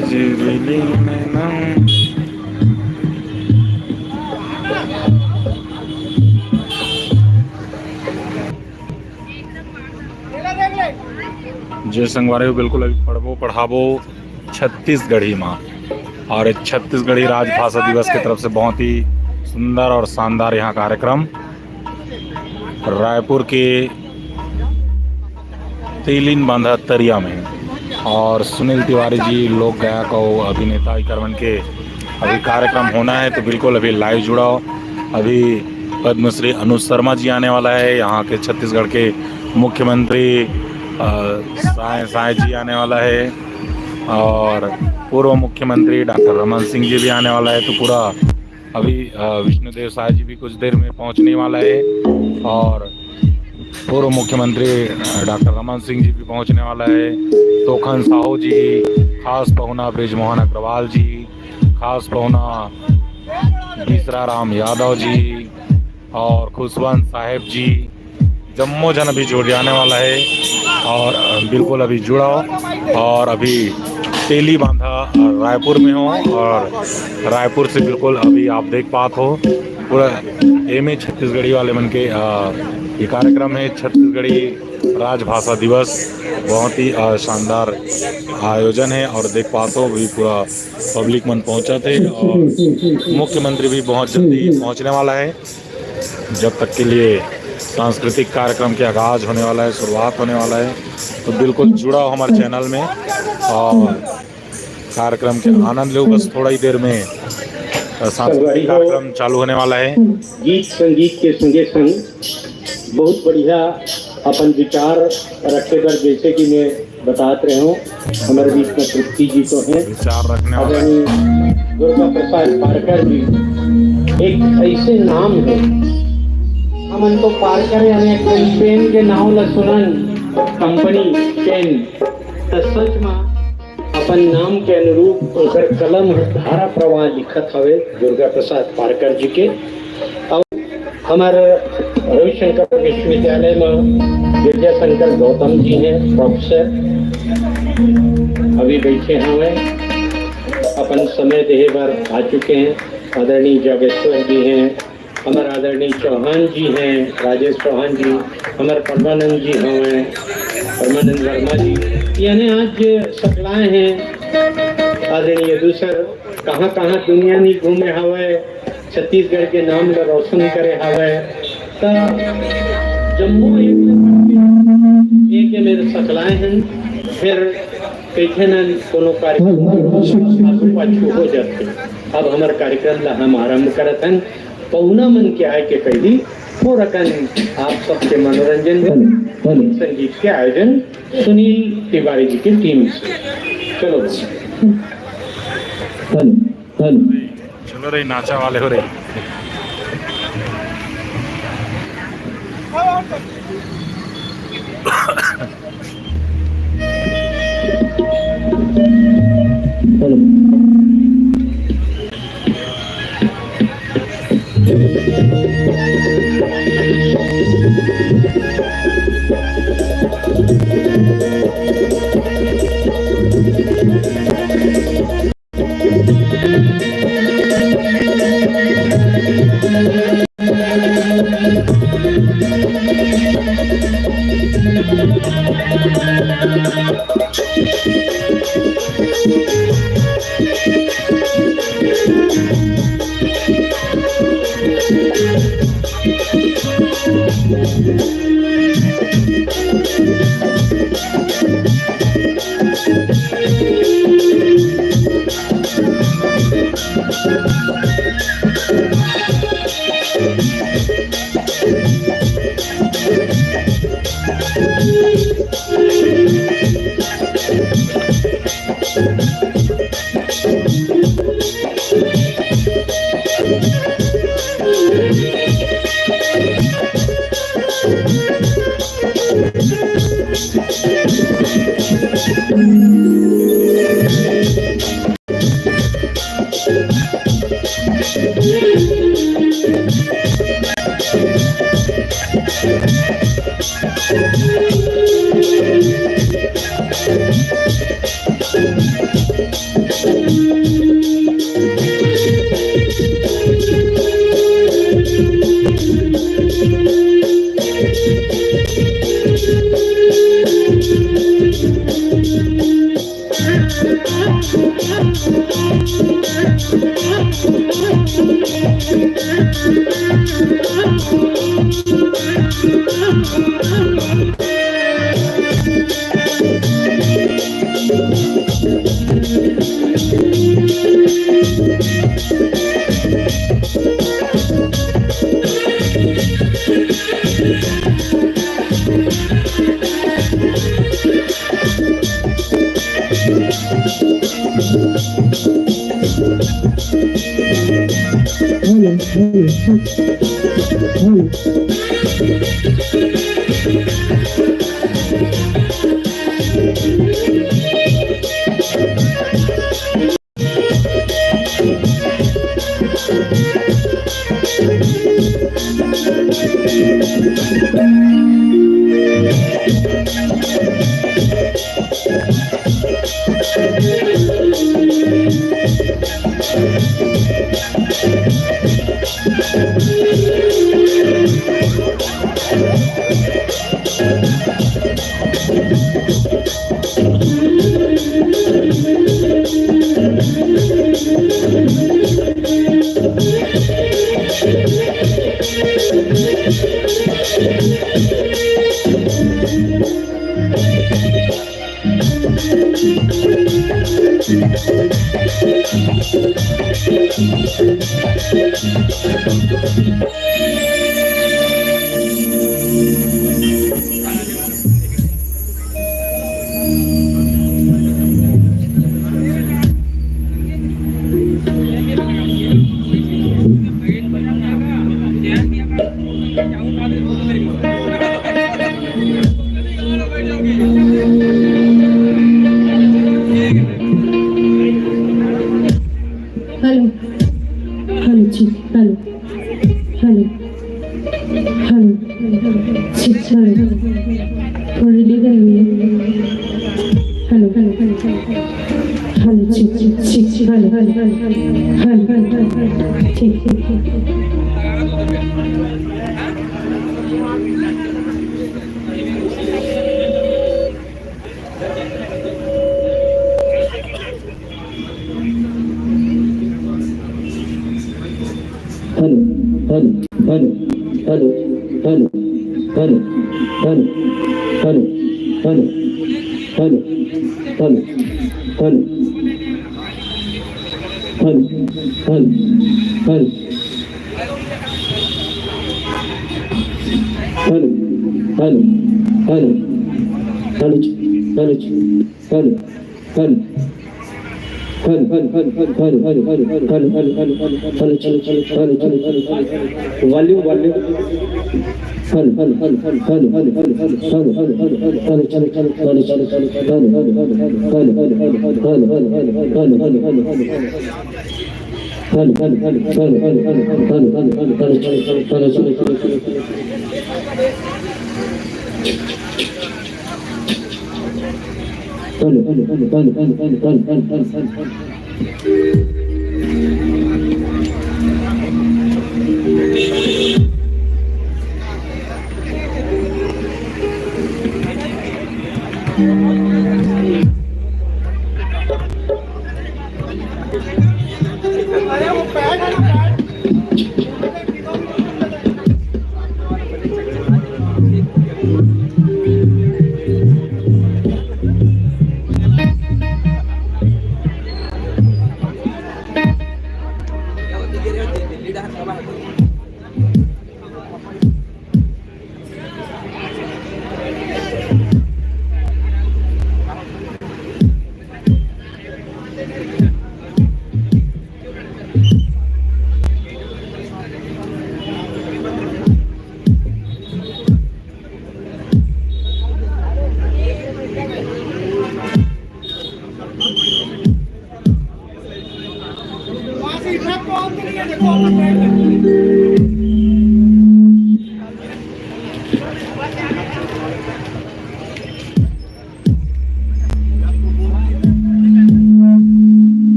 झिलमिली नैना। जे संगवारी हो बिल्कुल अभी पढ़बो पढ़ाबो छत्तीसगढ़ी माँ। और एक छत्तीसगढ़ी राजभाषा दिवस की तरफ से बहुत ही सुंदर और शानदार यहाँ कार्यक्रम रायपुर के तेलिन बांधा तरिया में। और सुनील तिवारी जी लोक गायक और अभिनेता करवन के अभी कार्यक्रम होना है, तो बिल्कुल अभी लाइव जुड़ाओ। अभी पद्मश्री अनुज शर्मा जी आने वाला है, यहाँ के छत्तीसगढ़ के मुख्यमंत्री साय जी आने वाला है, और पूर्व मुख्यमंत्री डॉक्टर रमन सिंह जी भी आने वाला है। तो पूरा अभी विष्णुदेव साय जी भी कुछ देर में पहुंचने वाला है, और पूर्व मुख्यमंत्री डॉक्टर रमन सिंह जी भी पहुंचने वाला है। तोखन साहू जी, खास पहुना ब्रिजमोहन अग्रवाल जी, खास पहुना बीसरा राम यादव जी और खुशवंत साहेब जी, जम्मो जन अभी जुड़ जाने वाला है। और बिल्कुल अभी जुड़ाओ। और अभी तेली बांधा रायपुर में हो, और रायपुर से बिल्कुल अभी आप देख पात हो पूरा एम छत्तीसगढ़ी वाले मन के ये कार्यक्रम है छत्तीसगढ़ी राजभाषा दिवस। बहुत ही शानदार आयोजन है, और देख पाते हो भी पूरा पब्लिक मन पहुंचा थे, और मुख्यमंत्री भी बहुत जल्दी पहुंचने वाला है। जब तक के लिए सांस्कृतिक कार्यक्रम के आगाज होने वाला है, शुरुआत होने वाला है, तो बिल्कुल जुड़ा हो हमारे चैनल में और कार्यक्रम के आनंद लो। बस थोड़ा ही देर में सांस्कृतिक कार्यक्रम चालू होने वाला है। गीत संगीत के संगे संग बहुत बढ़िया अपन विचार रखे पर, जैसे कि मैं बताते रहे हूँ, हमारे बीच में तृप्ति जी तो हैं, विचार रखने वाले दुर्गा प्रसाद पारकर जी एक ऐसे नाम है, हमन तो पारकर यानी पेन के नाम ला सुनन कंपनी पेन, तो सच में अपन नाम के अनुरूप उनकर कलम धारा प्रवाह लिखत हवे दुर्गा प्रसाद पारकर जी के। और हमारे रविशंकर विश्वविद्यालय में विद्या शंकर गौतम जी हैं प्रोफेसर, अभी बैठे हुए अपन समय देहे बार आ चुके हैं। आदरणीय जागेश्वर जी हैं, हमारे आदरणीय चौहान जी हैं, राजेश चौहान जी, हमारे परमानंद जी हैं, परमानंद वर्मा जी, यानी आज सकलाए हैं। आदरणीय दूसर कहाँ कहाँ दुनिया नहीं घूमे हवे, छत्तीसगढ़ के नाम का रोशन करे हवे, तो जम्मू एक मेरे सकलाए हैं। फिर कैसे न कोनो कार्यक्रम पाछू हो जाते। अब हमारे कार्यक्रम ला हम आरम्भ करत हैं। पौना मन के आय के कैदी हो रकन आप सबके मनोरंजन संगीत के आयोजन सुनील तिवारी जी की टीम से। चलो चलो रे नाचा वाले हो रे। हेलो हेलो जी हेलो हेलो हेलो जी हेलो थोड़ी डिले हुई है हेलो हेलो हेलो जी जी हेलो हेलो हेलो ठीक ठीक Masih repot ini ada kok.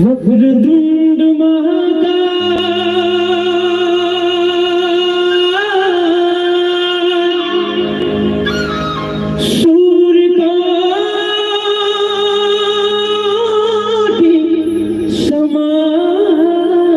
Vakratunda महाकाय सूर्यकोटि समाप्रभा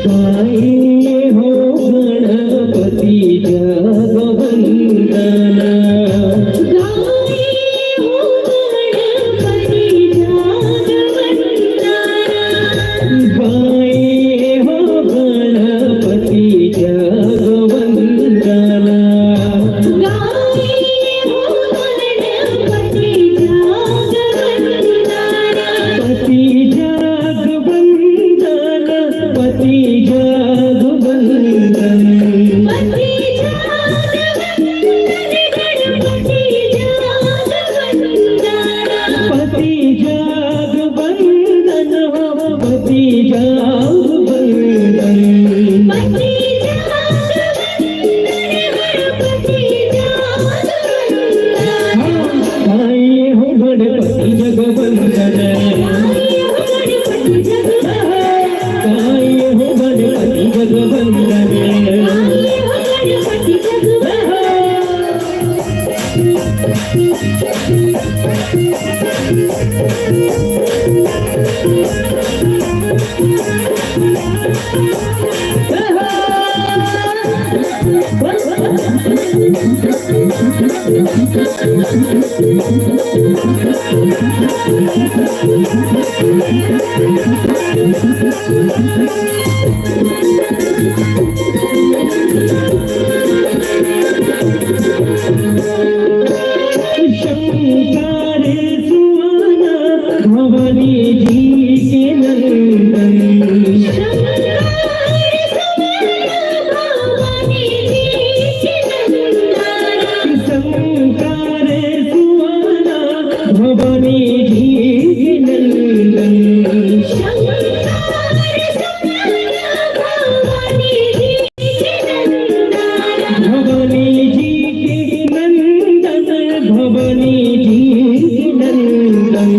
गाये हो गणपति जगवंदना, गाये हो गणपति जगवंदना, गाये हो गणपति जगवंदना, गाये हो गणपति जगवंदना, पति जगवंदन, पति जगवंदन, पति जगवंदन, पति जगवंदन हो, पति जगवंदन, पति जगवंदन, गाये हो गणपति जगवंदन, गाये हो गणपति जगवंदन। शंकर सुहाना भवानी जी के नंदन, शंकर सुहाना भवानी जी के नंदन, भवानी जी के नंदन, भवानी जी के नंदन,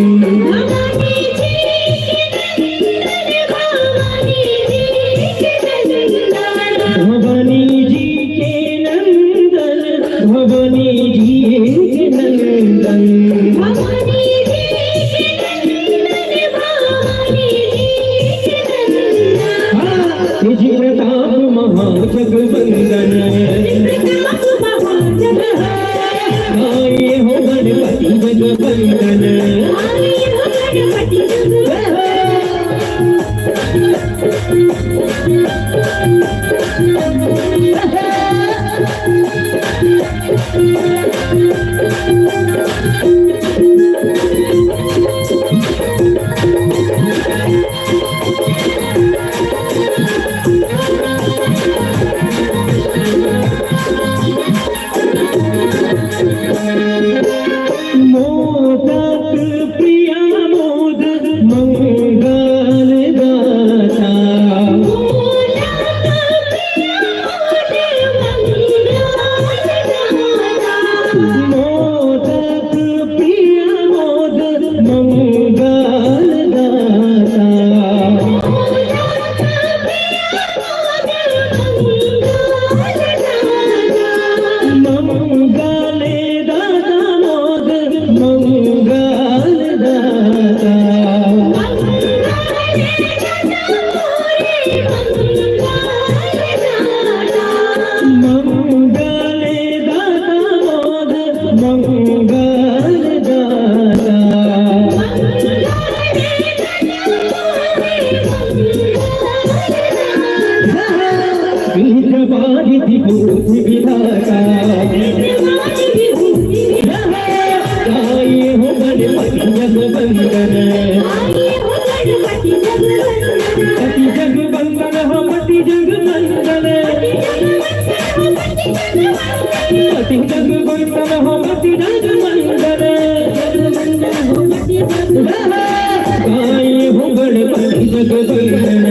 भवानी जी के नंदन, भवानी जी के नंदन, निज प्रताप महाजगवंदन, गाये हो गणपति जगवंदन, मोदक प्रिया मोद मंगल गाता, मोदक प्रिया मोद मंगल गाता, मंगले दाता मोद मंगल दाता, मंगले दाता मोद मंगल दाता, बीज बारिधि भूति विधाता, गाये हो गणपति जगवंदन, पति जगवंदन हो, पति जगवंदन, पति जगवंदन हो, पति जगवंदन, गाये हो गणपति जगवंदन,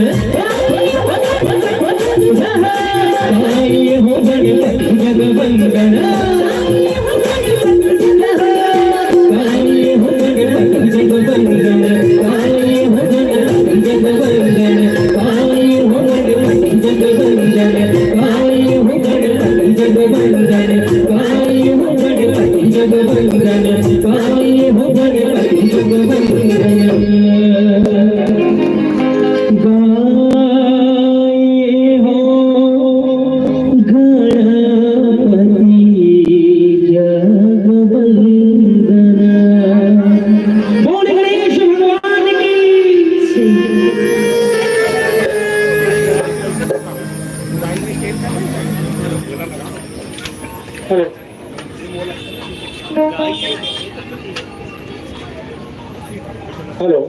हेलो,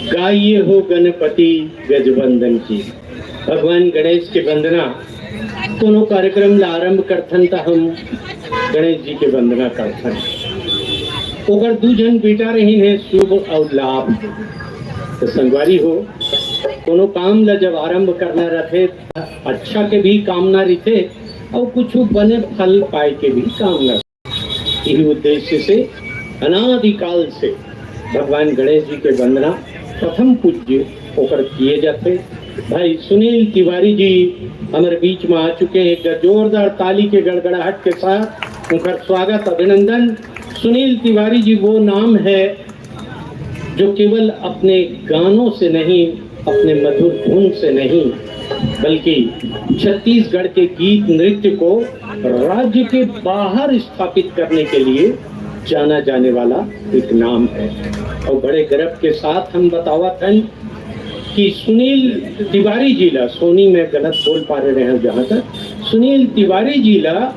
गाइए हो गणपति गजबंदन की। भगवान गणेश के वंदना कोनो कार्यक्रम ला आरंभ करथन त हम गणेश जी के वंदना करथन। ओकर दू जन बेटा रही है शुभ और लाभ। तो संगवारी हो, कोनो काम ला जब आरंभ करना रहे अच्छा के भी कामना रहे और कुछ बने फल पाए के भी कामना। यही उद्देश्य से अनादिकाल से भगवान गणेश जी के वंदना प्रथम पूज्य होकर किए जाते। भाई सुनील तिवारी जी हमारे बीच में आ चुके हैं। एक जोरदार ताली के गड़गड़ाहट के साथ उनका स्वागत, अभिनंदन। सुनील तिवारी जी वो नाम है जो केवल अपने गानों से नहीं, अपने मधुर धुन से नहीं, बल्कि छत्तीसगढ़ के गीत नृत्य को राज्य के बाहर स्थापित करने के लिए जाना जाने वाला एक नाम है। और बड़े गर्व के साथ हम बतावत हैं कि सुनील तिवारी जी ला, सोनी में गलत बोल पा रहे हैं जहाँ तक, सुनील तिवारी जी ला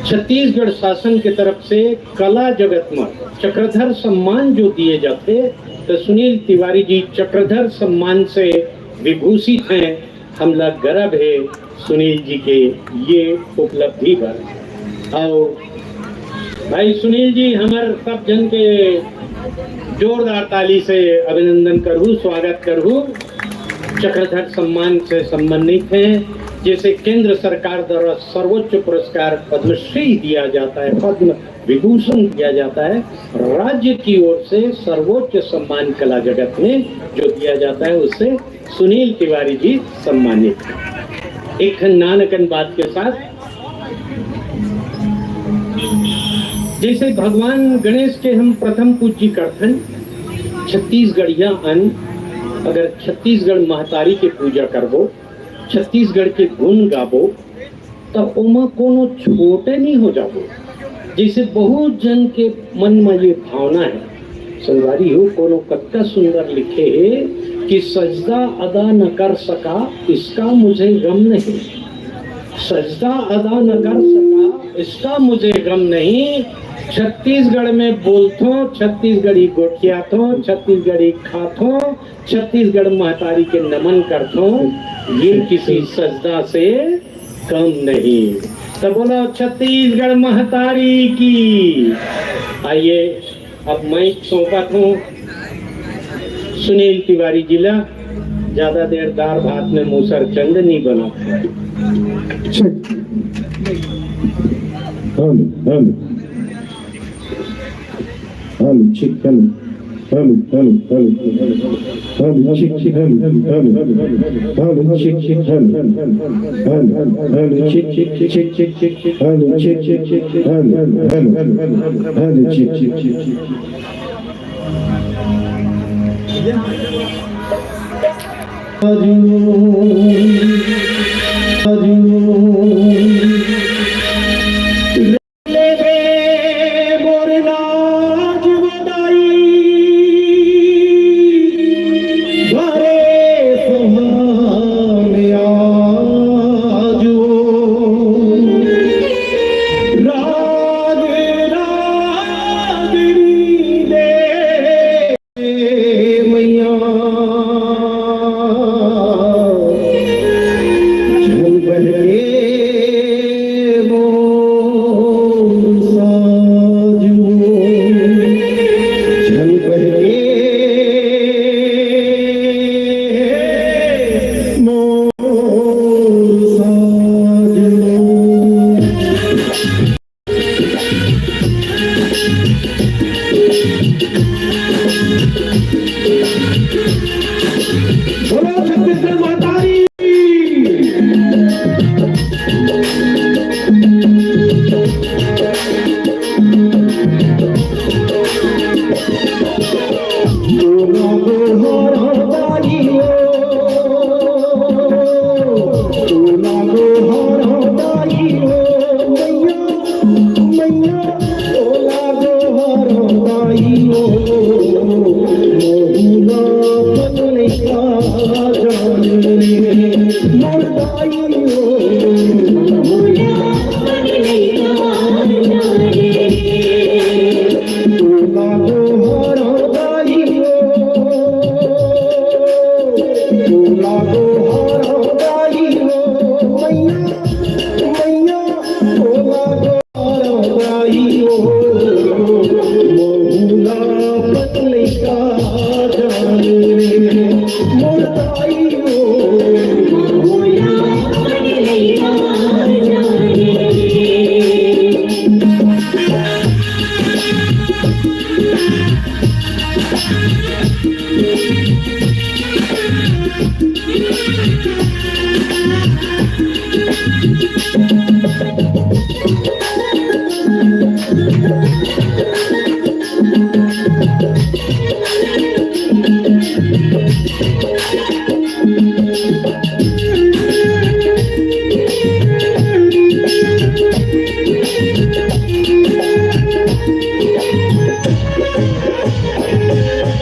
छत्तीसगढ़ शासन के तरफ से कला जगत में चक्रधर सम्मान जो दिए जाते, तो सुनील तिवारी जी चक्रधर सम्मान से विभूषित हैं। हम लोग गर्व है सुनील जी के ये उपलब्धि पर। और भाई सुनील जी हमारे सब जन के जोरदार ताली से अभिनंदन करूँ, स्वागत करूँ। चक्रधर सम्मान से संबंधित हैं, जैसे केंद्र सरकार द्वारा सर्वोच्च पुरस्कार पद्मश्री दिया जाता है, पद्म विभूषण दिया जाता है, राज्य की ओर से सर्वोच्च सम्मान कला जगत में जो दिया जाता है उससे सुनील तिवारी जी सम्मानित हैं। एक नानकन बात के साथ, जैसे भगवान गणेश के हम प्रथम पूज्य करथन, छत्तीसगढ़िया अन अगर छत्तीसगढ़ महतारी के पूजा करबो, छत्तीसगढ़ के गुण गाबो, तब ओमा कोनो छोटे नहीं हो जाबो। जैसे बहुत जन के मन में ये भावना है, संगवारी हो कोनो कत्ता सुंदर लिखे है कि सजदा अदा न कर सका इसका मुझे गम नहीं, सजदा अदा न कर सका इसका मुझे गम नहीं। छत्तीसगढ़ में बोलथो, छत्तीसगढ़ी गोठियाथो, छत्तीसगढ़ी खाथो, छत्तीसगढ़ महतारी के नमन करथो, ये किसी सजदा से कम नहीं। तो बोलो छत्तीसगढ़ महतारी की। आइए अब मैं सौंपत हूँ सुनील तिवारी जिला। ज्यादा देर दार भात में मूसर चंद नहीं बना।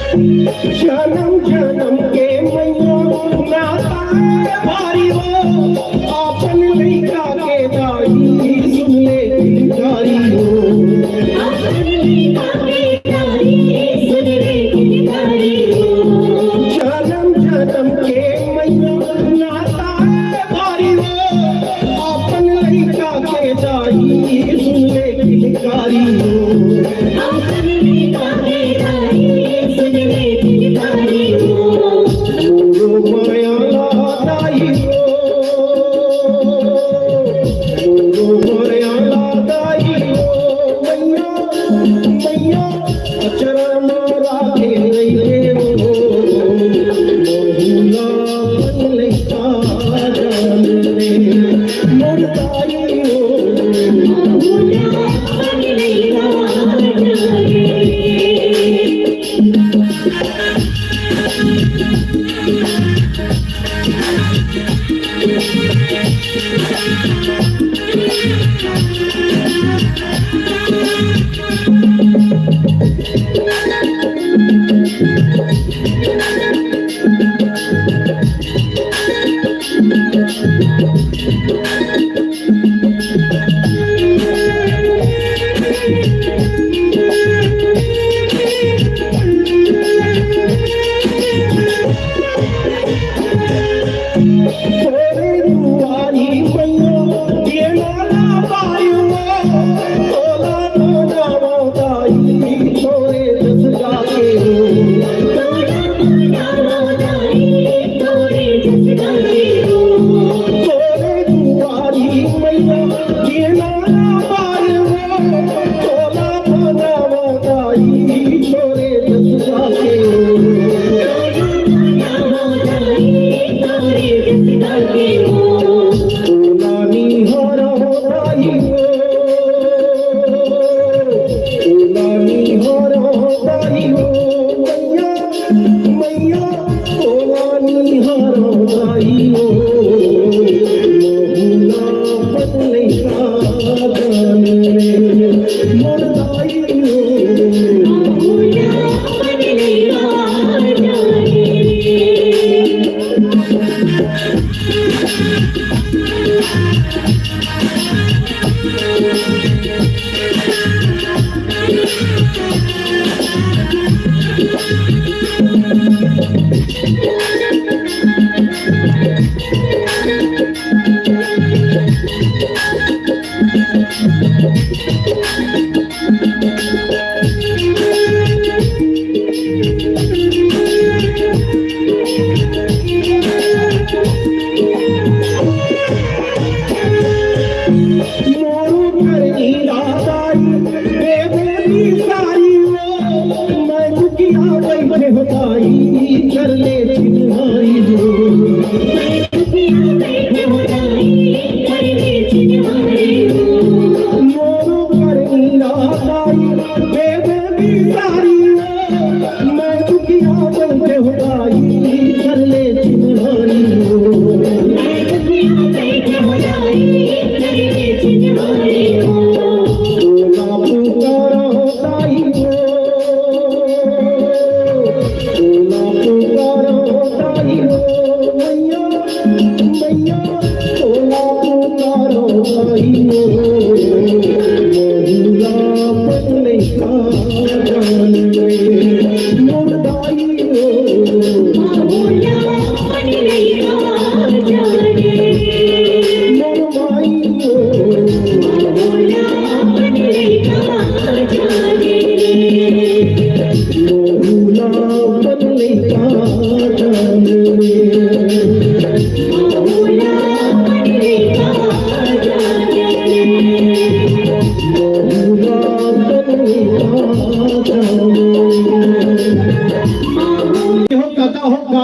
जन्म जन्म के मैया नाता भारी हो आपन लइका के दाई सुन ले भिखारी हो जन्म जन्म के मैया नाता भारी हो आपन लइका के दाई सुन ले भिखारी हो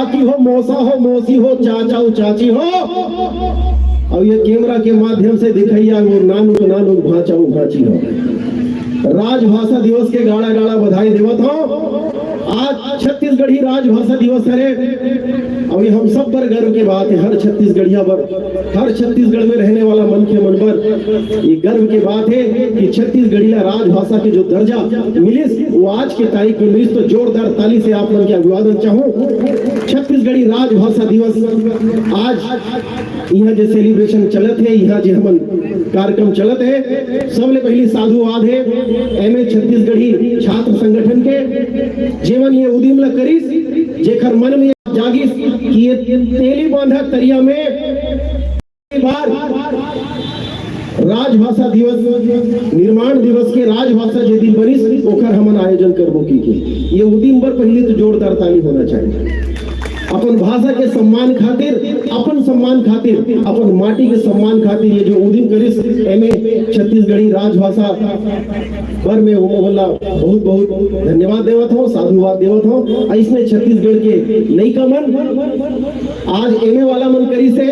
काकी हो, मौसा हो, मौसी हो, चाचा हो, चाची हो, और ये कैमरा के माध्यम से दिखैया वो नानू को नानू, भाचा हो, भाची हो। राजभाषा दिवस के गाड़ा गाड़ा बधाई देवत हो। आज छत्तीसगढ़ी राजभाषा दिवस है। अभी हम सब पर गर्व के बात है, हर छत्तीसगढ़िया पर, हर छत्तीसगढ़ में रहने वाला मन के मन पर ये गर्व की बात है कि छत्तीसगढ़ी राजभाषा के जो दर्जा मिलिस वो आज के तारीख में मिलिस। तो जोरदार ताली से आप मन के अभिवादन चाहूँ। छत्तीसगढ़ी राजभाषा दिवस आज यहाँ जो सेलिब्रेशन चलत है, यहाँ जो हमन कार्यक्रम चलत है, सबले पहली साधुवाद है एमए छत्तीसगढ़ी छात्र संगठन के जीवन ये उदिम ला करिस, जेकर मन में जागिस कि ये तेली बांधा तरिया में बार राजभाषा दिवस, निर्माण दिवस के राजभाषा जे दिन बनिस ओकर हमन आयोजन करबो की ये उदिम पर पहले तो जोरदार ताली होना चाहिए। अपन भाषा के सम्मान खातिर, अपन सम्मान खातिर, अपन माटी के सम्मान खातिर ये जो उदिम करिस एमे छत्तीसगढ़ी राजभाषा पर मैं वो बोला बहुत बहुत धन्यवाद देवत हूँ, साधुवाद देवत हूँ। ऐसने छत्तीसगढ़ के लइका मन आज एमे वाला मन करी से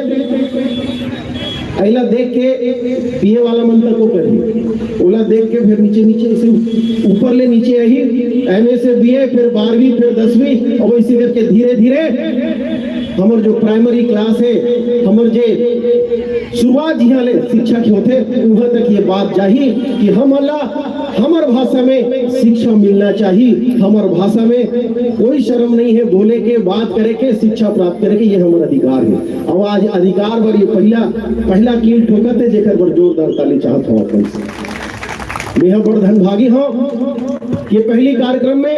अला देख के बीए वाला मन तक को करी, ओला देख के फिर नीचे नीचे ऐसे ऊपर ले नीचे आई, एमए से बीए, फिर 12वीं, फिर 10वीं, और इसी करके धीरे धीरे हमर जो प्राइमरी क्लास है, हमर जे शुरुआत यहाँ ले शिक्षा के होते वहां तक ये बात जाही कि हमर भाषा में शिक्षा मिलना चाहिए। हमर भाषा में कोई शर्म नहीं है बोले के, बात करे के, शिक्षा प्राप्त करे के, ये हमारा अधिकार है। और आज अधिकार पर ये पहला कील ठोकत है, जेकर पर जोरदार ताली चाहत हो अपन से। मैं बड़ धनभागी हूँ ये पहली कार्यक्रम में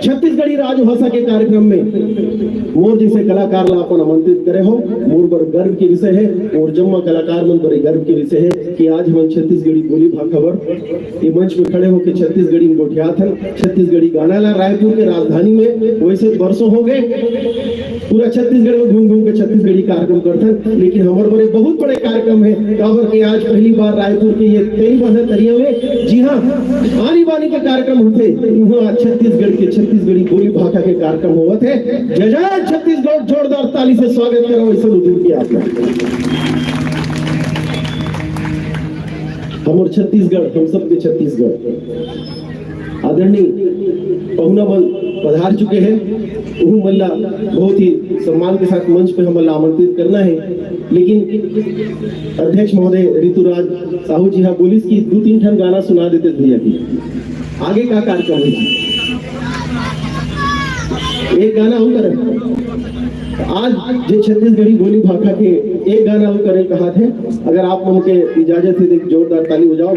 छत्तीसगढ़ी राजभाषा के कार्यक्रम में मोर जैसे कलाकार ला अपन आमंत्रित करे हो, मोर पर गर्व के विषय है और जम्मा कलाकार मन पर गर्व के विषय है कि आज हम छत्तीसगढ़ी बोली भाखा बर ये मंच में खड़े होकर छत्तीसगढ़ी में गोठियाथन, छत्तीसगढ़ी गाना ला रायपुर के राजधानी में वैसे वर्षों हो गए पूरा छत्तीसगढ़ में घूम घूम के छत्तीसगढ़ी कार्यक्रम करते, लेकिन हमारे बड़े बहुत बड़े कार्यक्रम है काबर के आज पहली बार रायपुर के ये तेली बांधा तरिया में, जी हाँ, आनी बानी के कार्यक्रम होते वहाँ छत्तीसगढ़ के छत्तीसगढ़ी बोली भाषा के कार्यक्रम हुआ थे। जय जय छत्तीसगढ़, जोरदार ताली से स्वागत करो ऐसा दूर किया हमारे छत्तीसगढ़, हम सबके छत्तीसगढ़ आदरणीय पहुना बल पधार चुके हैं। उन्हें मल्ला बहुत ही सम्मान के साथ मंच पे हम आमंत्रित करना है, लेकिन अध्यक्ष महोदय ऋतुराज साहू जी हाँ बोलिस की 2-3 ठन गाना सुना देते भैया की आगे का कार्यक्रम है। एक गाना हम करें आज जो छत्तीसगढ़ी बोली भाषा के एक गाना हम करें कहा थे, अगर आप मुझे इजाजत है तो जोरदार ताली हो जाओ।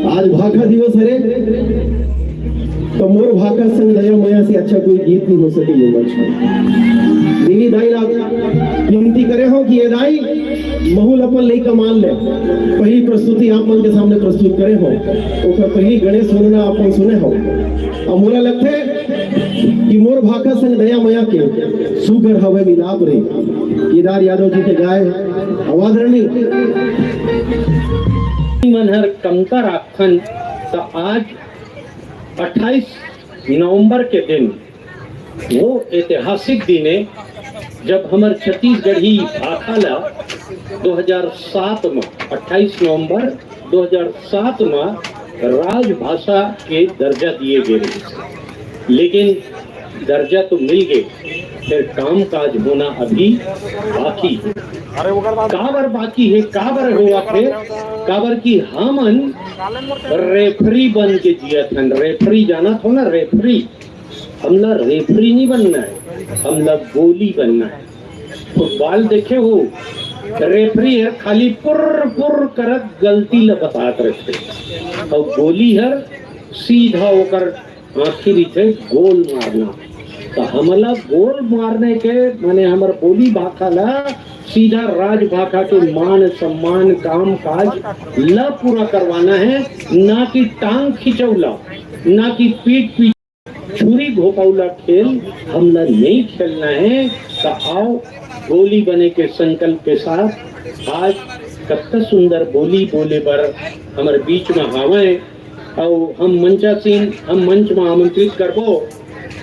आज भाखा दिवस है तो मोर भाखा संग दया मया से अच्छा कोई गीत नहीं हो सके ये मंच में। देवी दाई विनती करे हो कि ये दाई महूल अपन लई कमान ले पहली प्रस्तुति आप मन के सामने प्रस्तुत करे हो, ओकर पहली गणेश वंदना अपन सुने हो। अब मोला लगते कि मोर भाखा संग दया मया के सुगर हवे मिलाप रे केदार यादव जी के गाय आवादरणी मनहर कमता राखन। तो आज 28 नवंबर के दिन वो ऐतिहासिक दिन है जब हमारे छत्तीसगढ़ी भाषा ला 2007 में 28 नवंबर 2007 में राजभाषा के दर्जा दिए गए, लेकिन दर्जा तो मिल गए, फिर काम काज होना अभी बाकी। काबर बाकी है, काबर हुआ फिर काबर की हमन रेफरी बन के जिया थन। रेफरी जाना था ना, रेफरी हमला रेफरी नहीं बनना है, हमला गोली बनना है। फुटबॉल देखे हो रेफरी है खाली पुर पुर करत गलती ल बतात रहते और गोली है सीधा होकर आखिरी थे गोल मारना। तो हमला गोल मारने के माने हमार बोली भाखा ला सीधा राज भाखा के मान सम्मान काम काज ला पूरा करवाना है, ना कि टांग खिंचौला, ना कि पीठ पीछे छुरी घोपौला खेल हमला नहीं खेलना है। तो आओ गोली बने के संकल्प के साथ आज कत्ता सुंदर बोली बोले पर हमारे बीच में आवे और हम मंच में आमंत्रित करबो।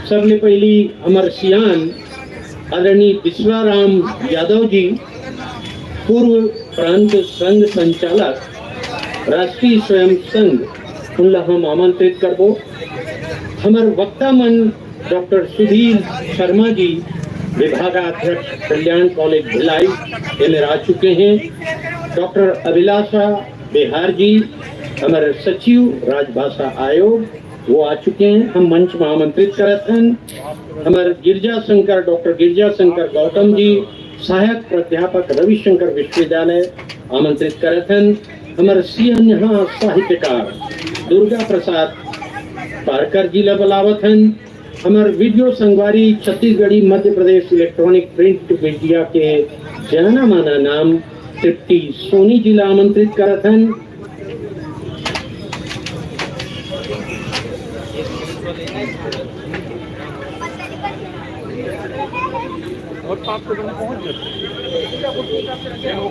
सबले पहली हमार सियान आदरणीय विश्वाराम यादव जी, पूर्व प्रांत संघ संचालक, राष्ट्रीय स्वयं संघ, उनला हम आमंत्रित करबो। हमार वक्ता मन डॉक्टर सुधीर शर्मा जी, विभागाध्यक्ष कल्याण कॉलेज भिलाई, इन्हें आ चुके हैं। डॉक्टर अभिलाषा बिहार जी, हमारे सचिव राजभाषा आयोग, वो आ चुके हैं। हम मंच में आमंत्रित करत हैं। हमारे डॉक्टर गिरजा शंकर गौतम जी, सहायक प्राध्यापक रविशंकर विश्वविद्यालय, आमंत्रित करत हैं। हमारे सियान साहित्यकार दुर्गा प्रसाद पारकर जी ला बुलावत हैं। हमारे वीडियो संगवारी Chhattisgarhi Madhya Pradesh electronic print media के जाना माना नाम तृप्ति सोनी जी ला आमंत्रित करत हैं।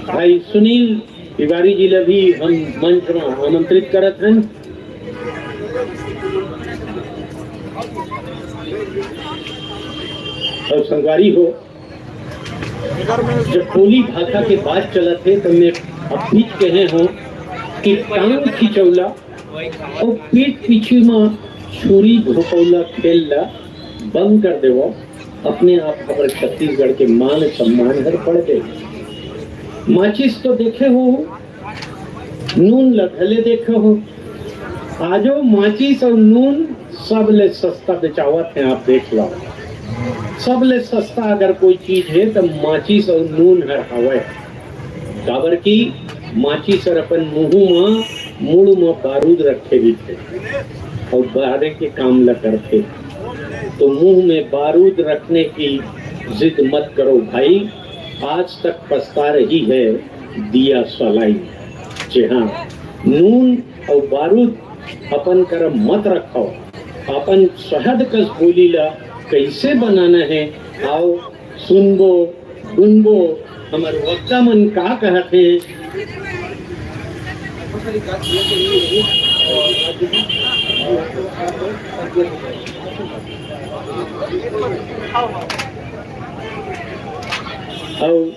भाई सुनील तिवारी जी ला भी हम मंच में आमंत्रित करत हैं। और संगवारी हो, जब बोली भाषा के बात चलत है तो मैं अब बीच कहे हूँ कि टांग खिंचौला और पीठ पीछे में छुरी घोपौला खेल ला बंद कर देवो। अपने आप हमारे छत्तीसगढ़ के मान सम्मान हर पड़ गए। माचिस तो देखे हो, नून लखले देखे हो, आजो माचिस और नून सबले सस्ता बेचावत है। आप देख लो, सबले सस्ता अगर कोई चीज है तो माचिस और नून हर हवे। काबर की माचिस और अपन मुंह में बारूद रखे भी थे और बाहर के काम ला करते। तो मुंह में बारूद रखने की जिद मत करो भाई, आज तक पछता रही है दिया सलाई। जी हाँ, नून और बारूद अपन कर मत रखो। अपन शहद कस बोली ला कैसे बनाना है, आओ सुनबो गुनबो हमारे वक्ता मन का कहते हैं। और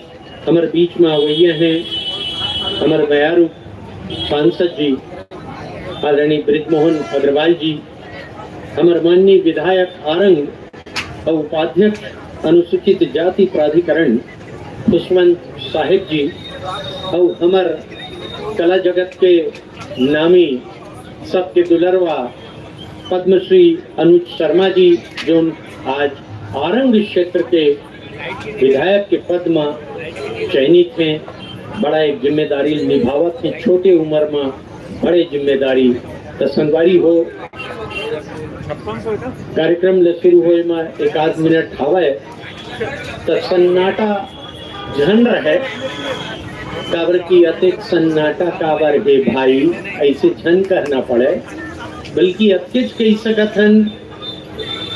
हमारे बीच में आवैया हैं हमारे बयारू सांसद जी आदरणीय ब्रिजमोहन अग्रवाल जी, हमारे माननीय विधायक आरंग और उपाध्यक्ष अनुसूचित जाति प्राधिकरण खुशवंत साहिब जी, और हमारे कला जगत के नामी सबके दुलरवा पद्मश्री अनुज शर्मा जी, जो आज आरंग क्षेत्र के विधायक के पद में चयनित हैं। बड़ा एक जिम्मेदारी निभावत है, छोटे उम्र में बड़े जिम्मेदारी। तो संगवारी हो, कार्यक्रम ले शुरू होए में एक आध मिनट हवे तो सन्नाटा झन रहे। काबर की अतिक सन्नाटा काबर है भाई, ऐसे झन कहना पड़े, बल्कि अतिच कही सकत हन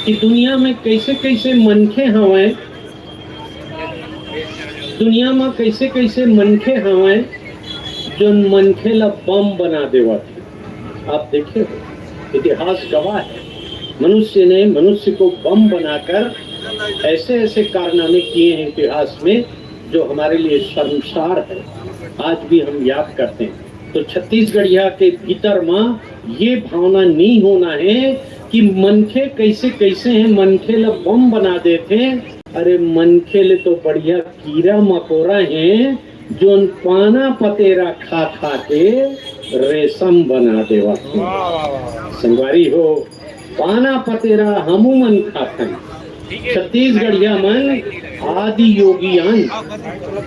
कि दुनिया में कैसे कैसे मनखे हवे, दुनिया में कैसे कैसे मनखे हवे जो मनखे ला बम बना देवत। आप देखे हो, इतिहास गवाह है, मनुष्य ने मनुष्य को बम बनाकर ऐसे ऐसे कारनामे किए हैं इतिहास में जो हमारे लिए शर्मसार है, आज भी हम याद करते हैं। तो छत्तीसगढ़िया के भीतर में ये भावना नहीं होना है कि मनखे कैसे कैसे हैं, मनखे ला बम बना देते हैं। अरे मनखे ले तो बढ़िया कीड़ा मकोड़ा हैं जो पाना पतेरा खा खा के रेशम बना देवा। संगवारी हो, पाना पतेरा हमू मन खाते। छत्तीसगढ़िया मन आदि योगियान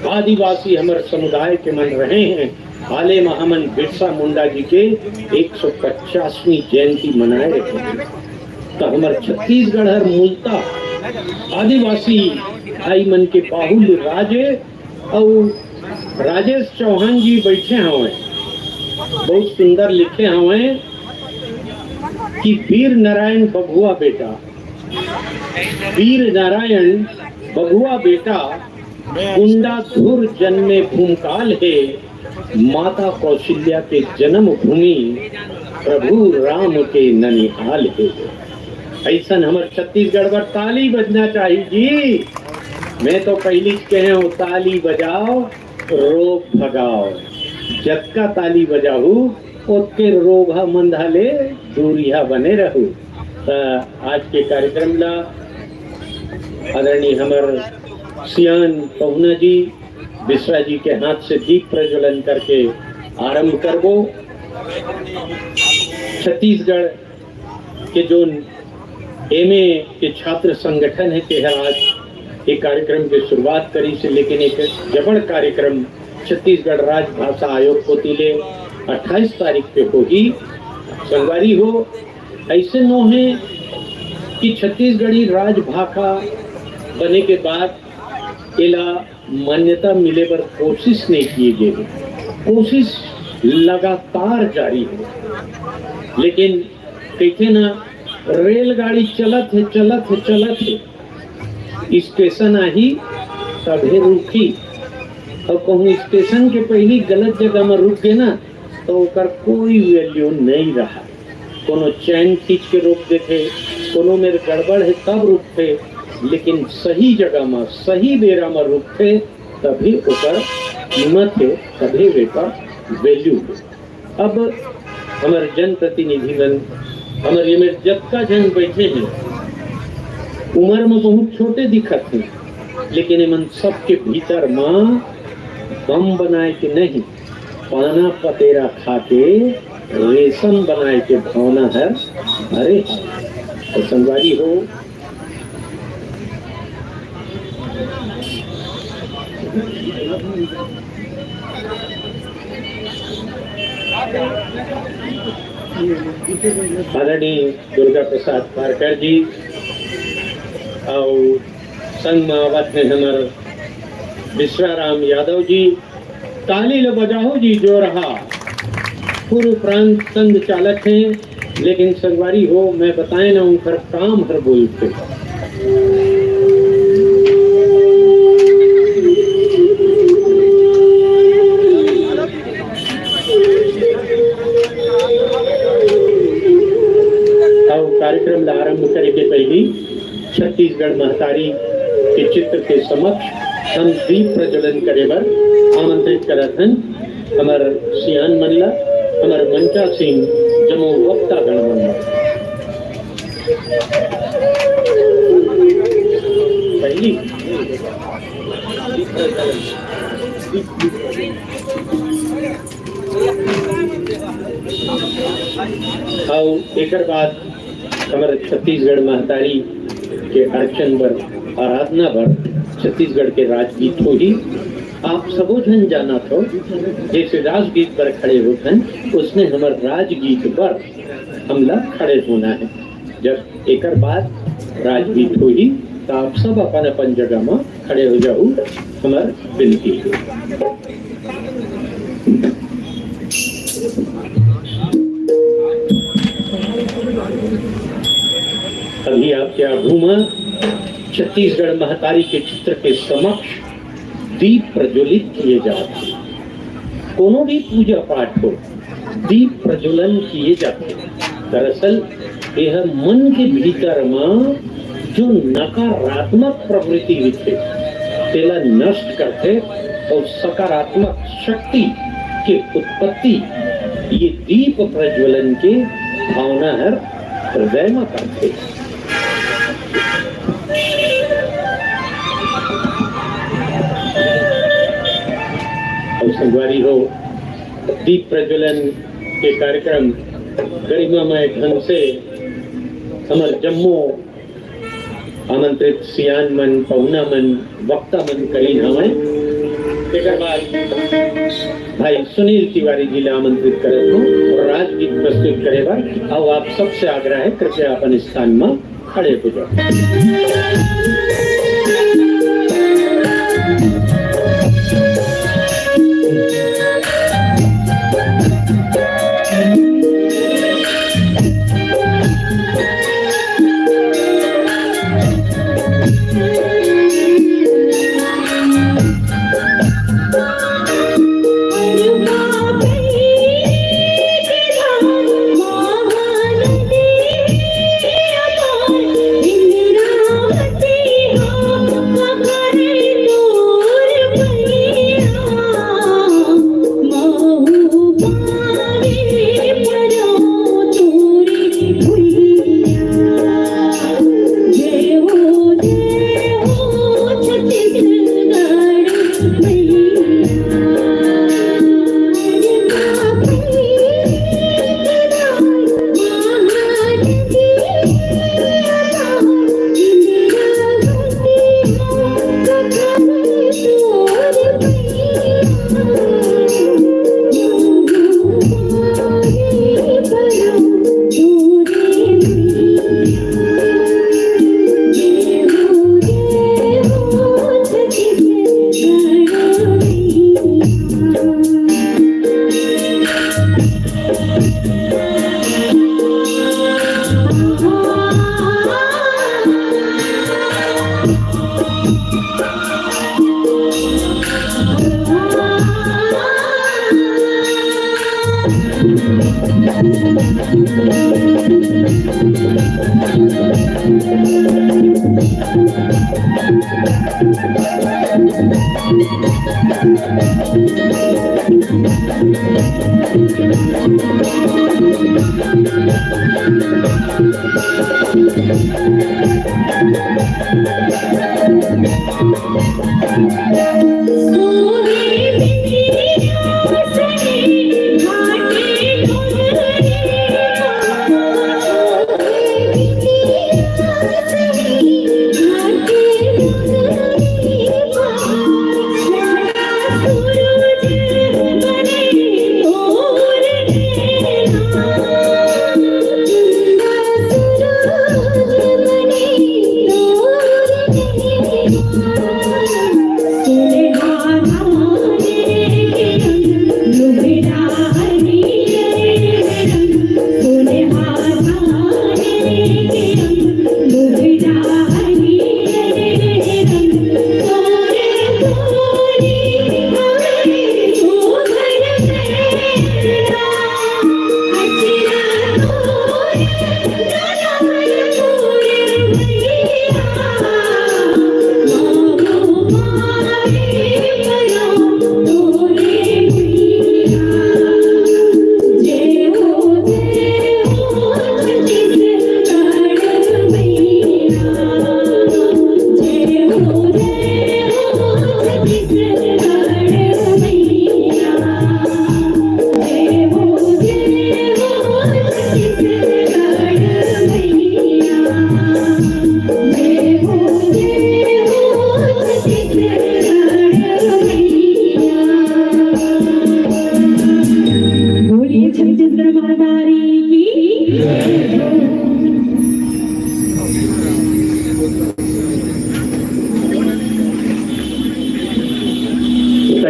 आदिवासी हमारे समुदाय के मन रहे हैं। हाले में हमन बिरसा मुंडा जी के 150वीं जयंती मनाए रहे। तो हमारे छत्तीसगढ़ हर मूलता आदिवासी भाई मन के बाहुल राजे और राजेश चौहान जी बैठे हवे बहुत सुंदर लिखे हवे कि वीर नारायण बघुआ बेटा, वीर नारायण बघुआ बेटा, कुंडा धुर जन्मे भूमकाल है, माता कौशल्या के जन्म भूमि प्रभु राम के ननिहाल है। ऐसा हमारे छत्तीसगढ़ में ताली बजना चाहिए जी। मैं तो पहली कहे हूँ ताली बजाओ रोग भगाओ, जत्का ताली बजाऊ ओके रोगा मंधाले दूरिया बने रहू। आज के कार्यक्रम ला आदरणीय हमार सियान पहुना जी बिस्वा जी के हाथ से दीप प्रज्वलन करके आरंभ करबो। छत्तीसगढ़ के जो एमए के छात्र संगठन है के आज एक कार्यक्रम की शुरुआत करी से, लेकिन एक जबड़ कार्यक्रम छत्तीसगढ़ राजभाषा आयोग को तिले 28 तारीख पे होगी। संगवारी हो ऐसे नो है कि छत्तीसगढ़ी राजभाषा बने के बाद इला मान्यता मिले पर कोशिश नहीं की गई, कोशिश लगातार जारी है। लेकिन कहते ना रेलगाड़ी चलत है, स्टेशन आई तभी रुकी, और कहूँ स्टेशन के पहली गलत जगह में रुक गए ना तो ओकर कोई वैल्यू नहीं रहा। कोनो चैन खींच के रोक देते, कोनो मेरे गड़बड़ है तब रुकते, लेकिन सही जगह में सही बेरा में रुकते तभी ओकर कीमत है, तभी ओकर वैल्यू है। अब हमारे जनप्रतिनिधिगण हमारे में जत्का जन बैठे हैं, उम्र में बहुत छोटे दिखत हैं, लेकिन मन सबके भीतर माँ बम बनाए के नहीं, पाना पतेरा खाके रेशम बनाए के भावना है। अरे तो संगवारी हो आदरणीय दुर्गा प्रसाद पारकर जी और संघ महावत है हमारे विश्वाराम यादव जी, ताली ल बजाओ जी जो रहा। पूर्व प्रांत संघ चालक हैं, लेकिन संगवारी हो मैं बताए ना उनका काम हर बोलते। और कार्यक्रम ला आरंभ करे के पहली छत्तीसगढ़ महतारी के चित्र के समक्ष हम दीप प्रज्वलन करे बर आमंत्रित करत हन हमार सियान मनला, हमार मंचा सिंह जमो वक्ता गणमन। पहली और एक बाद हमारे छत्तीसगढ़ महतारी के अर्चन बर आराधना बर छत्तीसगढ़ के राजगीत हो ही आप सबो जन जाना थो। जैसे राजगीत पर खड़े होतन उसने हमारे राजगीत पर हमला खड़े होना है। जब एक बाद राजगीत हो ही तो आप सब अपन अपन जगह में खड़े हो जाओ, हमार विनती है। अभी आपके आगू में छत्तीसगढ़ महतारी के चित्र के समक्ष दीप प्रज्वलित किए जाते हैं। कोनो भी पूजा पाठ हो दीप प्रज्वलन किए जाते हैं। दरअसल यह मन के भीतर में जो नकारात्मक प्रवृत्ति विथे तेला नष्ट करते और सकारात्मक शक्ति के उत्पत्ति ये दीप प्रज्वलन के भावना है हृदय में करते। और संगवारी हो दीप प्रज्वलन के कार्यक्रम गरिमामय ढंग से हमारे जम्मू आमंत्रित सियान मन पहुना मन वक्ता मन करी हमें एक बाद भाई सुनील तिवारी जी ने आमंत्रित करे और राजगीत प्रस्तुत करेगा। और आप सबसे आग्रह है कृपया अपन स्थान में खड़े हो जाओ।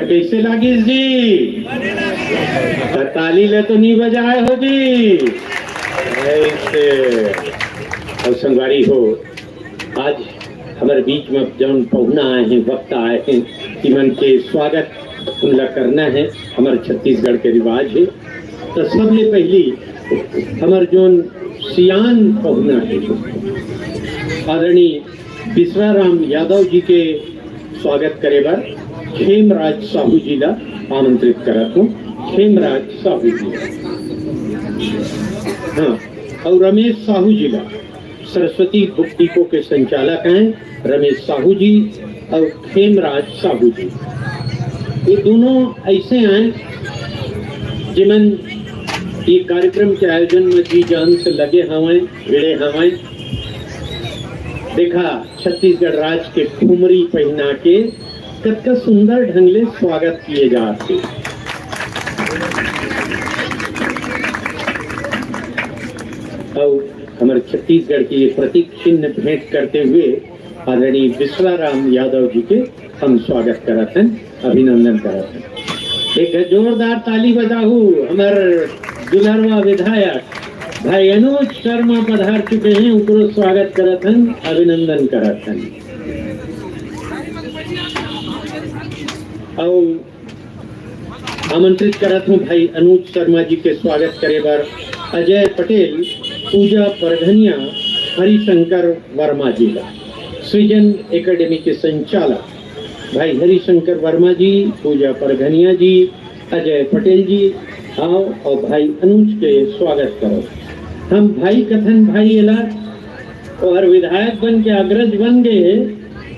कैसे लगी जी? ताली ले तो नहीं बजाए होगी ऐसे। और संगवारी हो, आज हमारे बीच में जौन पहुना आए हैं, वक्त आए हैं, इमन के स्वागत उनका करना है, हमारे छत्तीसगढ़ के रिवाज है। तो सबले पहली हमारे जोन सियान पहुना है, आदरणीय विश्वाराम यादव जी के स्वागत करे बार खेमराज साहू जी ला आमंत्रित करत हूँ। खेमराज साहू जी, हाँ, और रमेश साहू जी ला, सरस्वती बुक डिपो के संचालक हैं रमेश साहू जी और खेमराज साहू जी। ये दोनों ऐसे हैं जिमन ये कार्यक्रम के आयोजन में जी जान से लगे हमें भिड़े हमें। देखा छत्तीसगढ़ राज्य के ठुमरी पहना के कितना सुंदर ढंग से स्वागत किए जाते। और हमारे छत्तीसगढ़ की ये प्रतीक चिन्ह भेंट करते हुए आदरणीय विश्वाराम यादव जी के हम स्वागत करत हैं, अभिनंदन करत हैं। एक जोरदार ताली बजाहू हमार दुलरवा विधायक भाई अनुज शर्मा पधार चुके हैं, उनको स्वागत करत हैं, अभिनंदन करत हैं। और आमंत्रित करत हूँ भाई अनुज शर्मा जी के स्वागत करे बर अजय पटेल, पूजा परधनिया, हरिशंकर वर्मा जी का सृजन एकेडमी के संचालक भाई हरिशंकर वर्मा जी, पूजा परधनिया जी, अजय पटेल जी आओ और भाई अनुज के स्वागत करो। हम भाई कथन भाई एला और विधायक बन के अग्रज बन गए,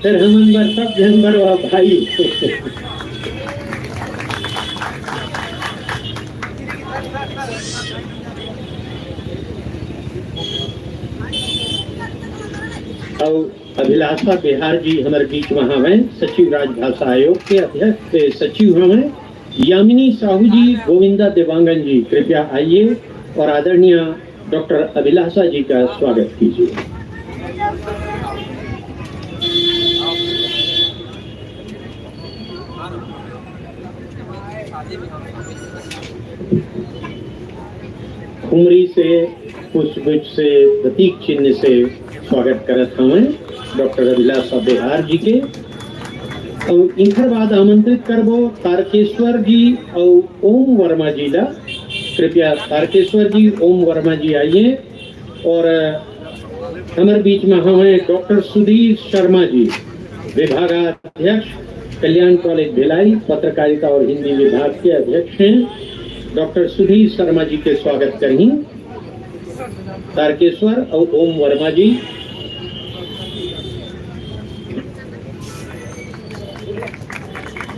फिर हम बर सब जन बरवा भाई और अभिलाषा बिहार जी हमारे बीच में हमें सचिव राजभाषा आयोग के अध्यक्ष सचिव हमें यामिनी साहू जी, गोविंदा देवांगन जी कृपया आइए और आदरणीय डॉक्टर अभिलाषा जी का स्वागत कीजिए। खुमरी से पुष्पगुच्छ से प्रतीक चिन्ह से स्वागत करत हमें डॉक्टर अभिलाषा बिहार जी के। और इनकर बाद आमंत्रित करबो तारकेश्वर जी और ओम वर्मा जी ला, कृपया तारकेश्वर जी, ओम वर्मा जी आइए। और हमारे बीच में हमें डॉक्टर सुधीर शर्मा जी, विभागाध्यक्ष, कल्याण कॉलेज भिलाई, पत्रकारिता और हिंदी विभाग के अध्यक्ष हैं। डॉक्टर सुधीर शर्मा जी के स्वागत करें, तारकेश्वर और ओम वर्मा जी।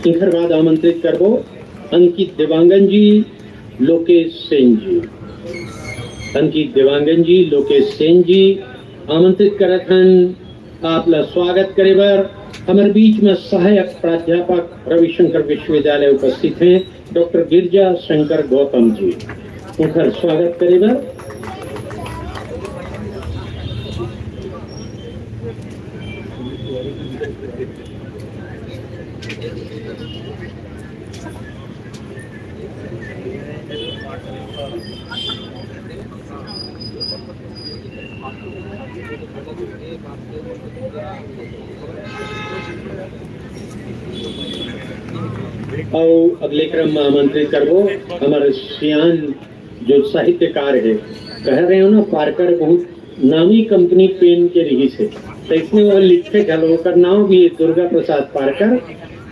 इनकर बाद आमंत्रित करबो अंकित देवांगन जी, लोकेश सेन जी। अंकित देवांगन जी, लोकेश सेन जी आमंत्रित करत हन आप ला स्वागत करे बर। हमारे बीच में सहायक प्राध्यापक रविशंकर विश्वविद्यालय उपस्थित हैं, डॉक्टर गिरजा शंकर गौतम जी, उनका स्वागत करे बर। और अगले क्रम में आमंत्रित करबो हमारे सियान जो साहित्यकार है, कह रहे हो ना पार्कर बहुत नामी कंपनी पेन के रही से, तो इसमें वो लिखे गलो का नाम भी है दुर्गा प्रसाद पार्कर।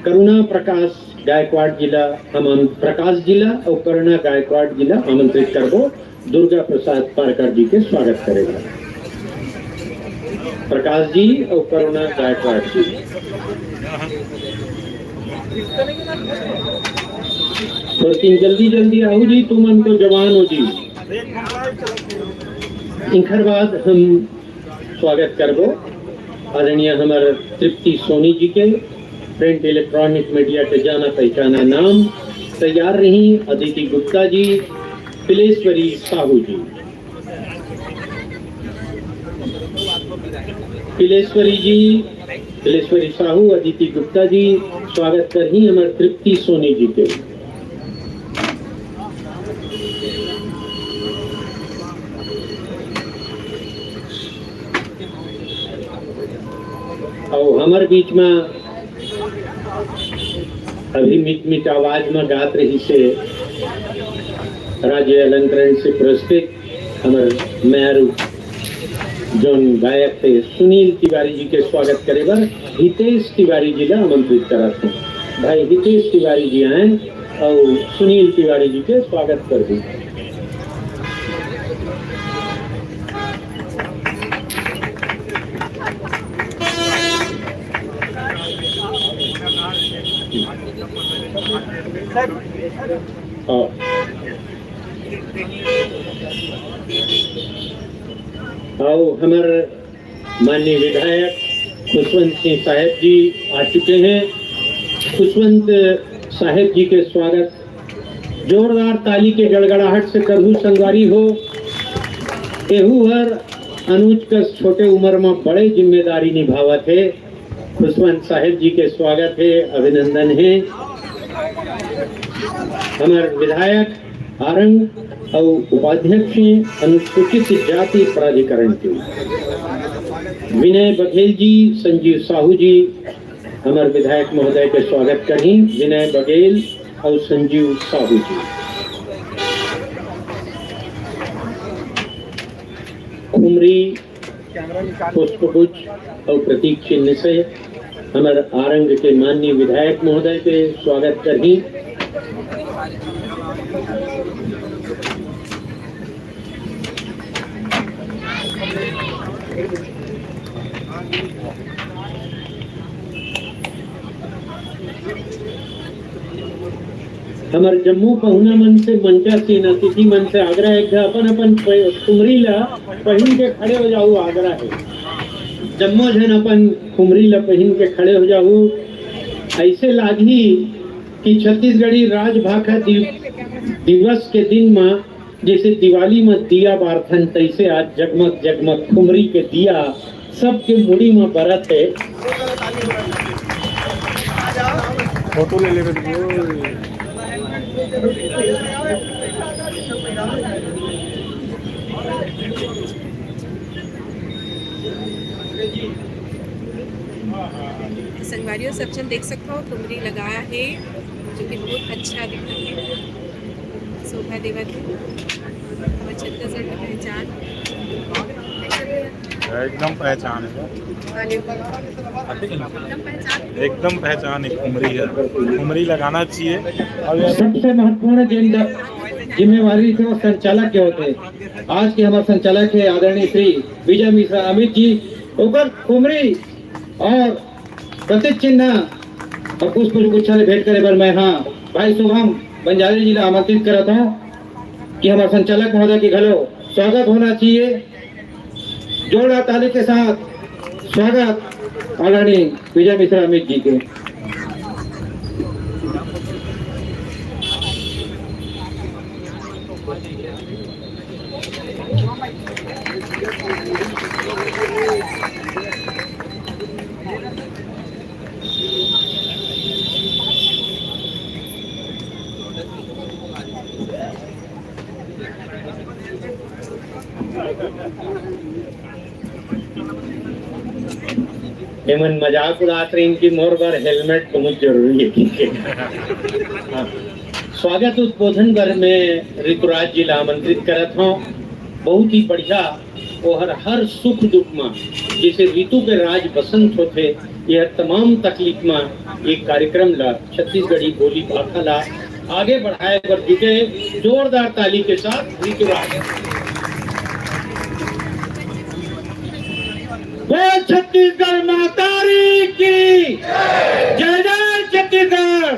करुणा प्रकाश गायकवाड़ जिला, हम प्रकाश जिला और करुणा गायकवाड़ जिला आमंत्रित करबो दुर्गा प्रसाद पार्कर जी के स्वागत करेगा। प्रकाश जी और करुणा गायकवाड़ जी। तो जल्दी जल्दी आओ जी, तुम मन तो जवान हो जी। इनकर बाद हम स्वागत करबो आदरणीय हमारे तृप्ति सोनी जी के, प्रिंट इलेक्ट्रॉनिक मीडिया के जाना पहचाना नाम। तैयार रही अदिति गुप्ता जी, पिलेश्वरी साहू जी। पिलेश्वरी जी, पिलेश्वरी साहू, अदिति गुप्ता जी स्वागत कर ही हमारे तृप्ति सोनी जी के। और हमारे बीच में अभी मिट मिट आवाज में गात रही से राज्य अलंकरण से पुरस्कृत हमारे मेयर जोन गायक थे सुनील तिवारी जी के स्वागत करे बर हितेश तिवारी जी का आमंत्रित करा थे। भाई हितेश तिवारी जी आए और सुनील तिवारी जी के स्वागत कर दी। और हमारे माननीय विधायक खुशवंत सिंह साहब जी आ चुके हैं। खुशवंत साहब जी के स्वागत जोरदार ताली के गड़गड़ाहट से करहु संगवारी हो। एहू हर अनुज कस छोटे उम्र में बड़े जिम्मेदारी निभावा थे। खुशवंत साहिब जी के स्वागत है, अभिनंदन है। हमारे विधायक आरंग और उपाध्यक्ष अनुसूचित जाति प्राधिकरण के विनय बघेल जी, संजीव साहू जी हमारे विधायक महोदय के स्वागत करें। विनय बघेल और संजीव साहू जी। खुमरी पुष्पगुच्छ और प्रतीक चिन्ह से हमारे आरंग के माननीय विधायक महोदय के स्वागत करें। हमारे जम्मू पहुना मन से मंचा सीन अतिथि मन से आग्रह है कि अपन अपन खुमरी ला पहन के खड़े हो जाओ। आग्रह है जम्मो जन अपन खुमरी ला पहन के खड़े हो जाओ। ऐसे लागी कि छत्तीसगढ़ी राजभाषा दिवस के दिन में जैसे दिवाली में दिया बारथन, तैसे आज जगमग जगमग खुमरी के दिया सबके मुड़ी में बरत है। फोटो ले ले। संगवारी और सज्जन देख सकते हो खुमरी लगाया है जो कि बहुत अच्छा दिख रहा है, शोभा देवत है। हमारे छत्तीसगढ़ की पहचान एकदम पहचान है, एकदम पहचान है। खुमरी लगाना चाहिए। सबसे महत्वपूर्ण जिम्मेवारी थे वो संचालक के होते। आज के हमारे संचालक है आदरणीय श्री विजय मिश्रा अमित जी। ओकर खुमरी और प्रतीक चिन्ह और पुष्प गुच्छा से भेंट करे पर मैं भाई शुभम बंजारी जी ने आमंत्रित करा था कि हमारे संचालक महोदय के घलो स्वागत होना चाहिए। जोड़ा ताली के साथ स्वागत आदरणीय विजय मिश्रा अमित जी के। हेमन मजाक उड़ाते रहे इनकी मोर बार हेलमेट बहुत जरूरी है। स्वागत उद्बोधन कर में ऋतुराज जी ला आमंत्रित करत हूँ। बहुत ही बढ़िया और हर सुख दुख में जैसे ऋतु के राज बसंत होते, यह तमाम तकलीफ में एक कार्यक्रम ला छत्तीसगढ़ी बोली भाषा ला आगे बढ़ाए कर जुटे। जोरदार ताली के साथ ऋतुराज। बोल छत्तीसगढ़ मातारी की जय। जय छत्तीसगढ़,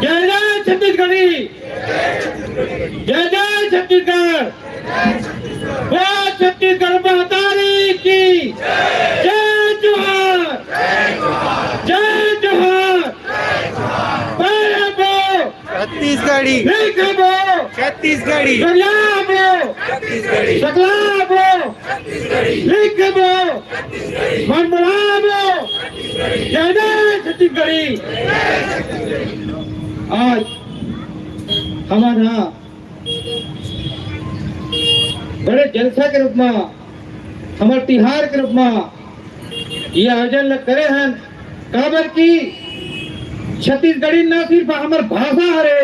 जय जय छत्तीसगढ़ी, जय जय छत्तीसगढ़। बोल छत्तीसगढ़ मातारी की जय। जोहार, जय जोहार। पहले बो छत्तीसगढ़ी, लिखे बो छत्तीसगढ़ी, गरिया बो सकला बो लिख बो मनमरा बो। जय जय छत्तीसगढ़ी। आज हमारा बड़े जलसा के रूप में, हमारे तिहार के रूप में ये आयोजन करे हैं। काबर की छत्तीसगढ़ी न सिर्फ हमारे भाषा हरे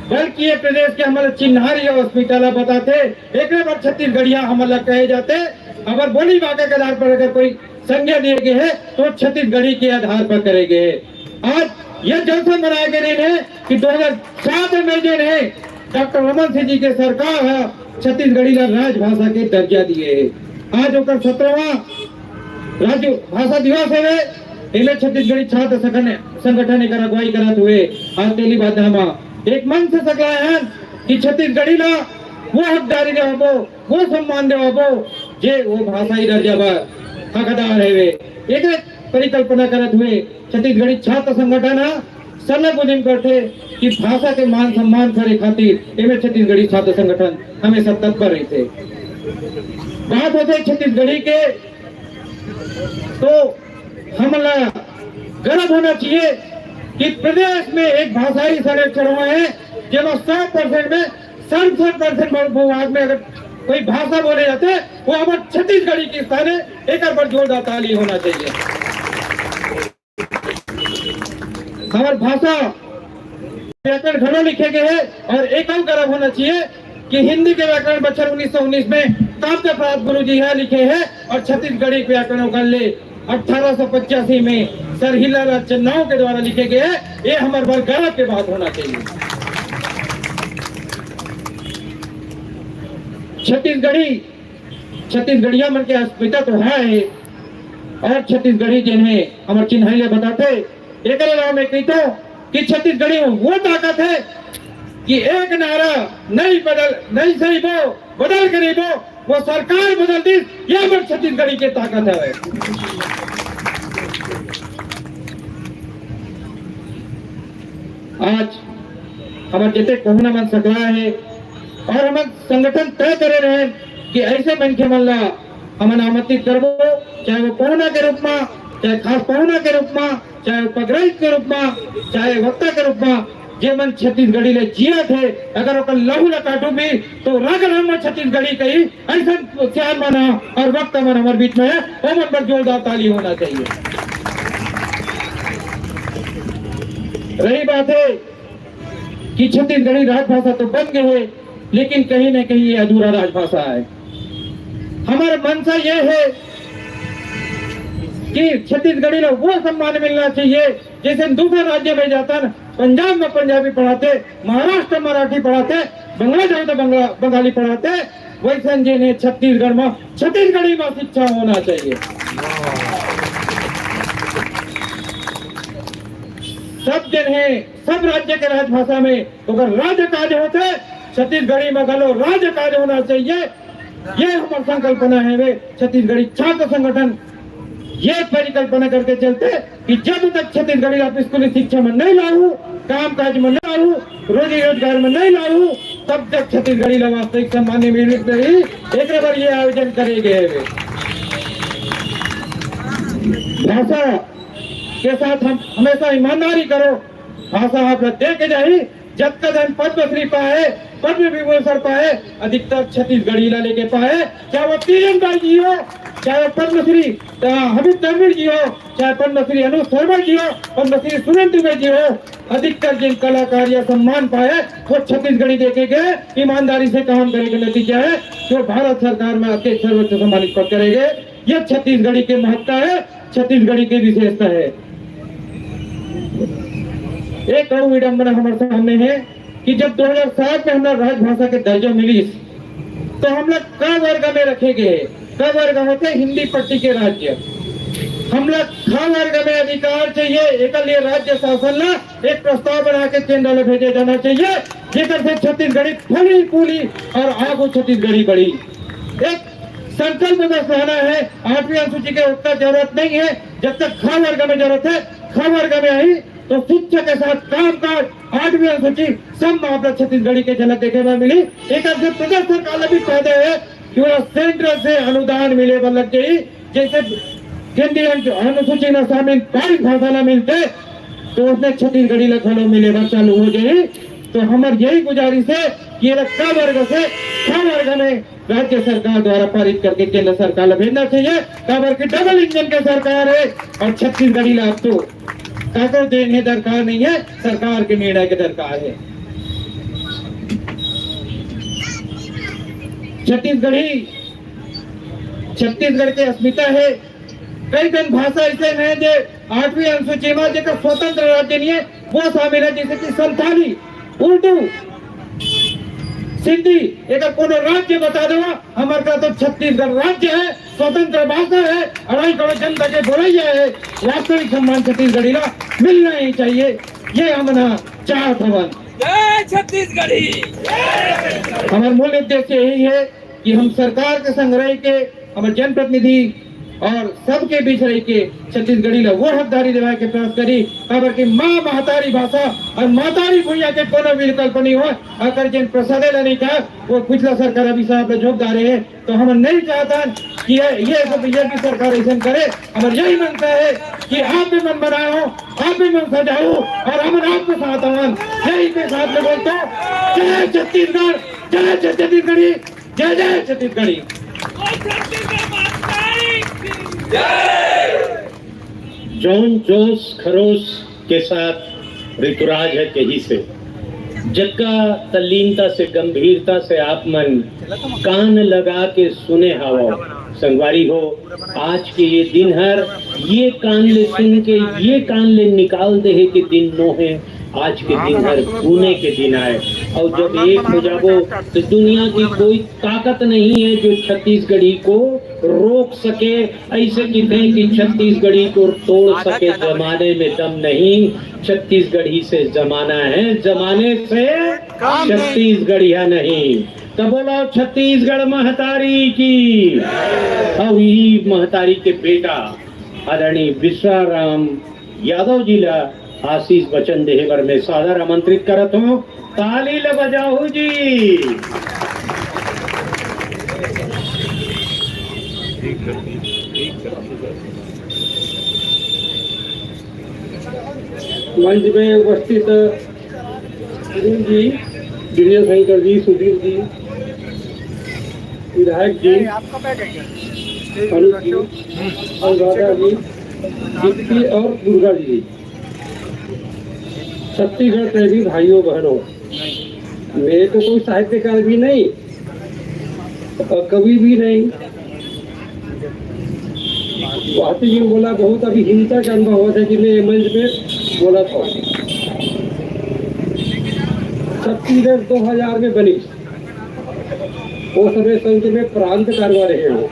बल्कि ये प्रदेश के हमारे चिन्हारी हॉस्पिटल बताते एक बार छत्तीसगढ़िया हमारा कहे जाते। अगर बोली बाका के आधार पर अगर कोई संज्ञा दिए गए है तो छत्तीसगढ़ी के आधार पर करे गए। आज यह जलसा मनाए गए है कि 2007 में जो है डॉक्टर रमन सिंह जी के सरकार है छत्तीसगढ़ी का राजभाषा के दर्जा दिए है। आज होकर 17वां राज्य भाषा दिवस है। पहले छत्तीसगढ़ी छात्र संगठन एक अगुवाई करते हुए आज पहली बात हम एक मन से सकलाए हैं कि छत्तीसगढ़ी ला वो हकदारी दे वो सम्मान दे जे वो भाषाई दर्जा पर हकदार है। वे एक परिकल्पना करते हुए छत्तीसगढ़ी छात्र संगठन सलग उद्यम करते कि भाषा के मान सम्मान करे खातिर एवं छत्तीसगढ़ी छात्र संगठन हमेशा तत्पर रहते। बात होते छत्तीसगढ़ी के तो हमला गर्व होना चाहिए कि प्रदेश में एक भाषाई सर्वेक्षण हुआ है जब 100% में 67% भूभाग में अगर कोई भाषा बोले जाते हैं वो हमारे छत्तीसगढ़ी की स्थान है। एक पर जोरदार ताली होना चाहिए। हमारी भाषा व्याकरण घनों लिखे गए हैं और एक और गर्व होना चाहिए कि हिंदी के व्याकरण बच्चर 1919 में काव्य प्राप्त गुरु जी है लिखे हैं और छत्तीसगढ़ी व्याकरण गल्ले 1885 में सर हिलालाल चन्नाव के द्वारा लिखे गए हैं। ये हमारे पर गर्व की बात होना चाहिए। छत्तीसगढ़िया मन के अस्मिता तो है और छत्तीसगढ़ी जिन्हें हमारे चिन्हैले बताते एक अलावा में कहता कि छत्तीसगढ़ी में वो ताकत है कि एक नारा नहीं सही वो बदल करी वो सरकार बदल दी। ये हमारे छत्तीसगढ़ी की ताकत है। आज हमारे जितने कोहना मन सकला है और हम संगठन तय करे रहे कि ऐसे मन के मल्ला हम आमंत्रित करबो, चाहे वो पहुना के रूप में, चाहे खास पहुना के रूप में, चाहे वो पगरैत के रूप में, चाहे वक्ता के रूप में, जे मन छत्तीसगढ़ी ले जिया थे अगर वो लहू ला काटू भी तो रागल हम छत्तीसगढ़ी कही ऐसा सियान मना और वक्ता मन हमारे बीच में है। वो मन पर जोरदार ताली होना चाहिए। रही बात है कि छत्तीसगढ़ी राजभाषा तो बन गई है लेकिन कहीं न कहीं ये अधूरा राजभाषा है। हमारा मनसा ये है कि छत्तीसगढ़ी को वो सम्मान मिलना चाहिए जैसे दूसरे राज्य में जाता है, पंजाब में पंजाबी पढ़ाते, महाराष्ट्र में मराठी पढ़ाते, बंगला जाओ तो बंगाली पढ़ाते, वैसे जिन्हें छत्तीसगढ़ में छत्तीसगढ़ी में शिक्षा होना चाहिए। सब जिन्हें सब राज्य के राजभाषा में तो अगर राज्य कार्य होते छत्तीसगढ़ी में गलो राज्य कार्य होना चाहिए। ये हमारी संकल्पना है। वे छत्तीसगढ़ी छात्र संगठन ये परिकल्पना करके चलते कि जब तक छत्तीसगढ़ी आप स्कूली शिक्षा में नहीं लाऊ, काम काज में नहीं लाऊ, रोजी रोजगार में नहीं लाऊ, तब तक छत्तीसगढ़ी ला वास्तविक सम्मान मिलित नहीं। एक बार ये आयोजन करेंगे। भाषा के साथ हम हमेशा ईमानदारी करो। भाषा आप दे के जाही जब तक हम पद्मश्री पाए, पद्म विभूषण पाए, अधिकतर छत्तीसगढ़ी ला लेके पाए, चाहे वो तीरंदाज जी हो, चाहे पद्मश्री हमीद तनवीर जी हो, चाहे पद्मश्री अनुज शर्मा जी हो, पद्मश्री सुनील दुबे जी हो, अधिकतर जिन कलाकार या सम्मान पाए वो छत्तीसगढ़ी देखे गए। ईमानदारी से काम करने का नतीजा है जो भारत सरकार में आके सर्वोच्च सम्मानित पद करेंगे। यह छत्तीसगढ़ी की महत्ता है, छत्तीसगढ़ी की विशेषता है। एक और विडंबना हमारे सामने है कि जब 2007 में हमारा राजभाषा के दर्जा मिली तो हम लोग क वर्ग में रखे गए। क वर्ग होते हिंदी पट्टी के राज्य। हम लोग ख वर्ग में अधिकार चाहिए। एक लिए राज्य शासन ला एक प्रस्ताव बना के केंद्र में भेजे जाना चाहिए जिधर से छत्तीसगढ़ी फली फूली और आगो छत्तीसगढ़ी बढ़ी। एक संकल्प बस रहना है। 8वीं अनुसूची के उत्तर जरूरत नहीं है। जब तक ख वर्ग में जरूरत है, ख वर्ग में आई तो शिक्षा के साथ काम काज 8वीं अनुसूची सब मामला छत्तीसगढ़ी के झलक देखे में मिली। एक अर्थ से प्रदेश सरकार भी फायदा है कि सेंट्रल से अनुदान मिले लग गई। जैसे केंद्रीय अनुसूची में शामिल 22 भाषा न मिलते तो उसने छत्तीसगढ़ी लखनऊ मिलेगा चालू हो जाए। तो हमारी यही गुजारिश है कि ये क वर्ग से ख वर्ग में राज्य सरकार द्वारा पारित करके केंद्र सरकार को भेजना चाहिए। क वर्ग की डबल इंजन की सरकार है और छत्तीसगढ़ी लाभ तो कागज देने दरकार नहीं है, सरकार के निर्णय के दरकार है। छत्तीसगढ़ की अस्मिता है। कई जन भाषा ऐसे हैं जो 8वीं अनुसूची में जो स्वतंत्र राज्य नहीं है वो शामिल है, जैसे कि संथाली, उर्दू, सिंधी। एक कोनो राज्य बता दो हमारे तो छत्तीसगढ़ राज्य है, स्वतंत्र भाषा है, 2.5 करोड़ जनता के बोलैया है। वास्तविक सम्मान छत्तीसगढ़ी ला मिलना ही चाहिए। ये हमना चाहत हवन। जय छत्तीसगढ़ी। हमारा मूल उद्देश्य यही है कि हम सरकार के संग रह के हमारे जनप्रतिनिधि और सबके बीच रह के छत्तीसगढ़ी ला वो हकदारी दिवाए के प्रयास करी खबर की माँ महतारी भाषा और महतारी भूया के कोनो भी विकल्प नहीं हो अगर जिन प्रसाद नहीं कहा वो पिछला सरकार अभी साहब ने झोंक डाले है तो हम नहीं चाहता कि ये सब बीजेपी सरकार ऐसा करे। हमारा यही मनता है कि आप भी मन बनाओ, आप भी मन सजाओ और हम आपके साथ यही के साथ में बोलते जय छत्तीसगढ़, जय छत्तीसगढ़ी, जय जय छत्तीसगढ़ी। जौन जोश खरोश के साथ ऋतुराज है कहीं से जक्का तल्लीनता से गंभीरता से आप मन कान लगा के सुने हवा संगवारी हो। आज के ये दिन हर ये कान ले सुन के ये कान ले निकाल दे है कि दिन नो है। आज के दिन हर गुने के दिन आए और जब एक हो जाओ तो दुनिया की कोई ताकत नहीं है जो छत्तीसगढ़ी को रोक सके। ऐसे कहते हैं कि छत्तीसगढ़ी को तोड़ सके जमाने में दम नहीं, छत्तीसगढ़ी से जमाना है, जमाने से छत्तीसगढ़िया नहीं। तो बोलो छत्तीसगढ़ महतारी की। और यही महतारी के बेटा आदरणीय विश्वाराम यादव जी ला आशीष वचन देहे बर में सादर आमंत्रित करत हूँ। ताली ल बजाओ जी। मंच में उपस्थित सुनील जी, विजय शंकर जी, सुधीर जी, विधायक जी, अनुज जी, अनुराधा जी, दीप्ति और दुर्गा जी, छत्तीसगढ़ प्रेमी भाइयों बहनों, मेरे को कोई साहित्यकार भी नहीं और कवि भी नहीं। भारती जी ने बोला बहुत अभी हिंसा का अनुभव हुआ था जिन्हें मंच में बोला था। छत्तीसगढ़ 2000 में बनी, वो समय संघ में प्रांत कारवा रहे हो।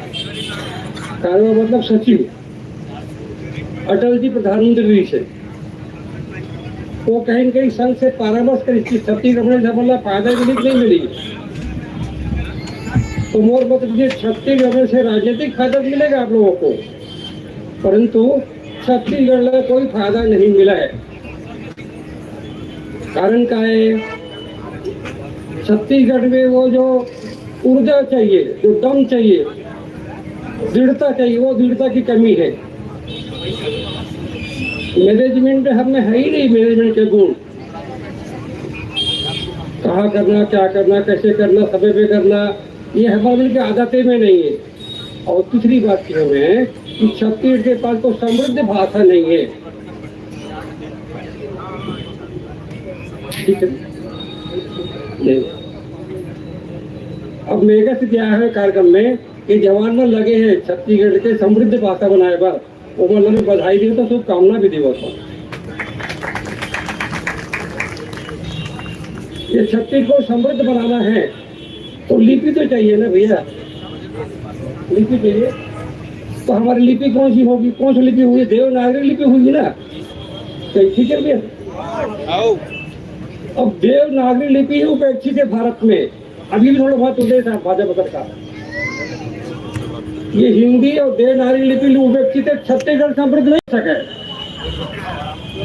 कारवा मतलब सचिव, अटल जी प्रधानमंत्री से वो कहीं न कहीं संघ से परामर्श करी छत्तीसगढ़ में बोला फायदा नहीं मिली तो मोर मतलब छत्तीसगढ़ से राजनीतिक फायदा मिलेगा आप लोगों को, परंतु छत्तीसगढ़ में कोई फायदा नहीं मिला है। कारण क्या है? छत्तीसगढ़ में वो जो ऊर्जा चाहिए, जो दम चाहिए, दृढ़ता चाहिए, वो दृढ़ता की कमी है। मैनेजमेंट हमें है ही नहीं, मैनेजमेंट के गुण, कहाँ करना, क्या करना, कैसे करना, समय पे करना, ये हमारे की आदतें में नहीं है। और तीसरी बात की हमें कि छत्तीसगढ़ के पास तो समृद्ध भाषा नहीं है। ठीक है, अब मेगा से क्या है कार्यक्रम में कि जवान में लगे हैं छत्तीसगढ़ के समृद्ध भाषा बनाए बार वो मतलब में बधाई दी तो शुभकामना भी दी था। ये छत्तीसगढ़ को समृद्ध बनाना है तो लिपि तो चाहिए ना भैया, लिपि चाहिए। तो हमारी लिपि कौन सी होगी? कौन सी लिपि हुई? देवनागरी लिपि हुई ना, ठीक है भैया। अब देवनागरी लिपि ही उपेक्षित है भारत में, अभी भी थोड़ा बहुत उल्लेख है भाजपा सरकार। ये हिंदी और देवनागरी लिपि उपेक्षित है, छत्तीसगढ़ समृद्ध नहीं सके।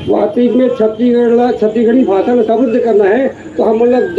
वास्तविक में छत्तीसगढ़ी भाषा में समृद्ध करना है तो हम मतलब